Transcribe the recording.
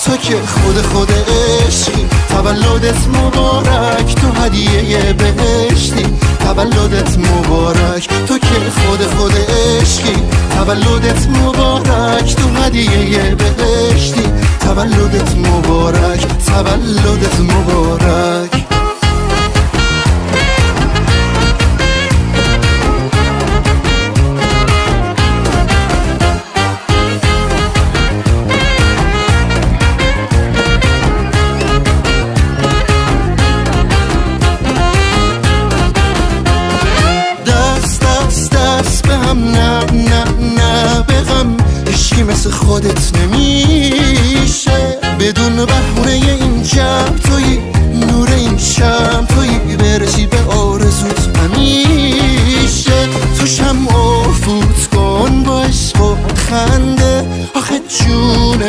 تو که خود عشقی، تولدت مبارک، تو هدیه بهشتی، تولدت مبارک. تو که خود عشقی، تولدت مبارک، تو هدیه بهشتی، تولدت مبارک، تولدت مبارک. نه به غم عشقی مثل خودت نمیشه، بدون بهونه این جمع تویی، نور این شم تویی، برسی به آرزوت همیشه. تو شمع فوت کن با عشق و خنده، آخه جون